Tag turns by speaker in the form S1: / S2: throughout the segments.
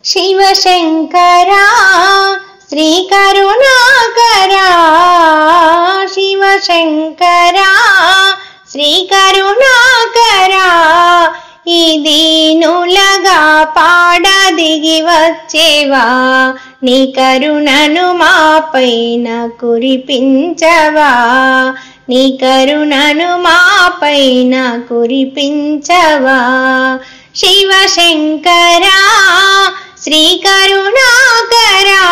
S1: శివశంకరా శ్రీ కరుణాకరా, శివశంకరా శ్రీ కరుణాకరా, ఈ దీనులగా పాడ దిగి వచ్చేవా, నీ కరుణను మాపైన కురిపించవా, నీ కరుణను మాపైన కురిపించవా. శివశంకరా శ్రీ కరుణాకరా,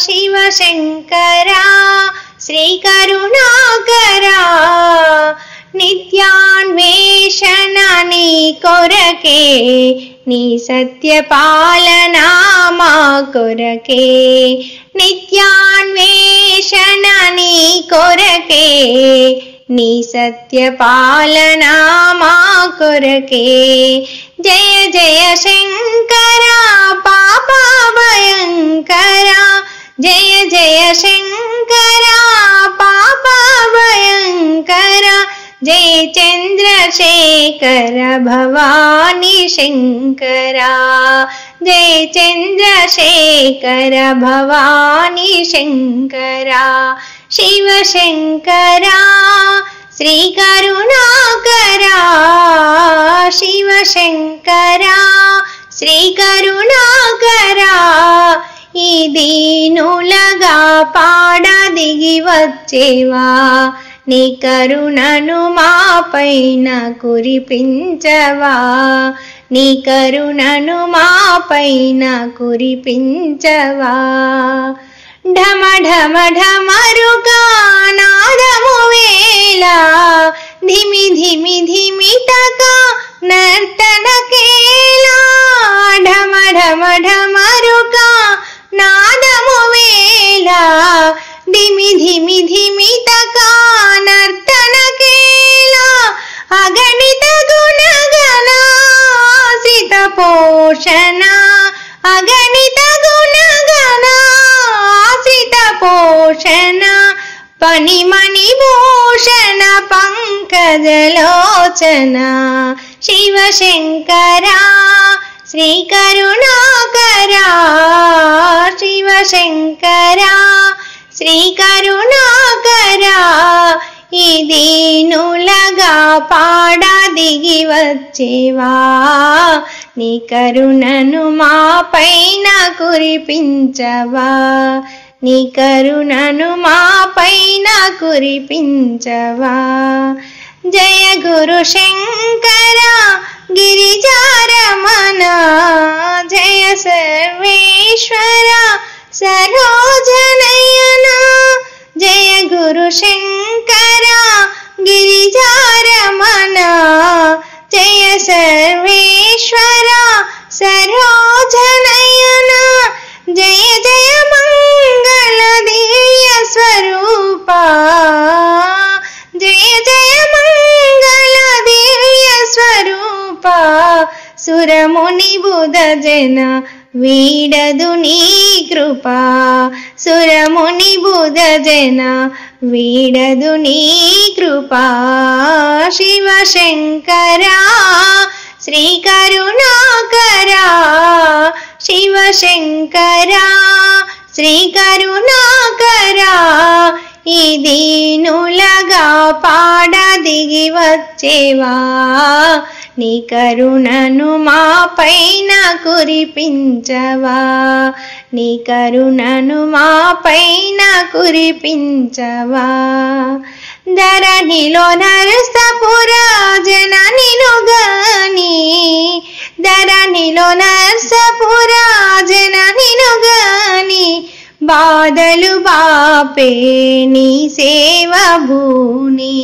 S1: శివశంకరా శ్రీ కరుణాకరా, నిత్యాన్వేషణ నీ కొరకే, నీ సత్యపాలన మా కొరకే, నిత్యాన్వేషణ నీ కొరకే, నీ సత్యపాలన మా కొరకే. జయ జయ శంకర పాప భయంకర, జయ జయ శంకర పాప భయంకర, జయ చంద్రశేఖర భవానీ శంకర, జయ చంద్రశేఖర భవానీ శంకర. శివశంకరా శ్రీ కరుణాకరా, శివశంకరా శ్రీ కరుణాకరా, ఈ దీనులగా పాడ దిగి వచ్చేవా, నీ కరుణను మాపైన కురిపించవా, నీ కరుణను మాపైన కురిపించవా. ఢమ ఢమ ఢమరుగా నాదము వేళ, ధిమి ధిమి ధిమితక నర్తన కేళా, ఢమ ఢమ ఢమరుగా నాదము వేళ, ధిమి ధిమి ధిమితక నర్తన కేళా, అగణిత గుణగణాశ్రిత పోషణ, అగణిత గుణగణాశ్రిత పోషణ, పనిమణి భూషణ పంకజలోచన. శివశంకరా శ్రీ కరుణాకరా, శివశంకరా శ్రీ కరుణాకరా, ఈ దీనులగా పాడ దిగి వచ్చేవా, నీ కరుణను మాపైన కురిపించవా, నీ కరుణను మాపైన కురిపించవా. జయ గురు శంకర గిరిజారమణ, జయ సర్వేశ్వర సరోజనయన, జయ గురు శంకర గిరిజారమణ, జయ సర్వేశ్వర సరోజనయన, జయ జయ మంగళ దివ్య స్వరూప, జయ జయ మంగళ దివ్య స్వరూప. సురముని బుధ జన వీడదు నీ కృప, సురముని బుధ జన వీడదు నీ కృప. శివశంకరా శ్రీ కరుణాకరా, శివశంకరా శ్రీ కరుణాకరా, ఈ దీనులగా పాడ దిగి వచ్చేవా, నీ కరుణను మాపైన కురిపించవా, నీ కరుణను మాపైన కురిపించవా. ధరణిలో నరసపుర జననిను గాని, ధరణిలో నరసపుర జననిను గాని, బాధలు బాపే నీ సేవ భూని,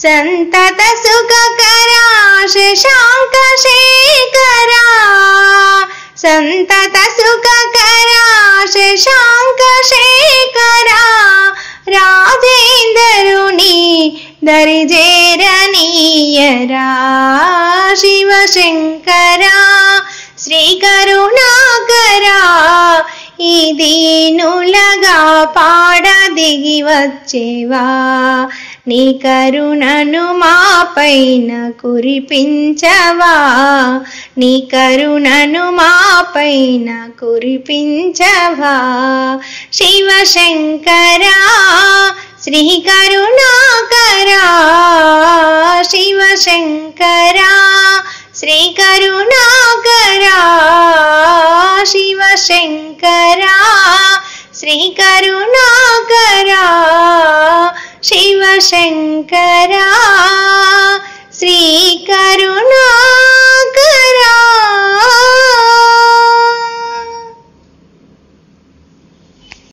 S1: సంతత సుఖకరా శశాంక శేఖరా, సంతత సుఖకరా శశాంక శేఖరా, రాజేంద్రుని దరిజేరనీయరా. శివశంకరా శ్రీ కరుణాకరా, ఈ దీనులగా పాడ దిగి వచ్చేవా, నీ కరుణను మాపైన కురిపించవా, నీ కరుణను మాపైన కురిపించవా. శివశంకరా శ్రీ కరుణాకరా, శివశంకరా శ్రీ కరుణాకరా, శివశంకరా శ్రీ కరుణాకరా, శివశంకరా.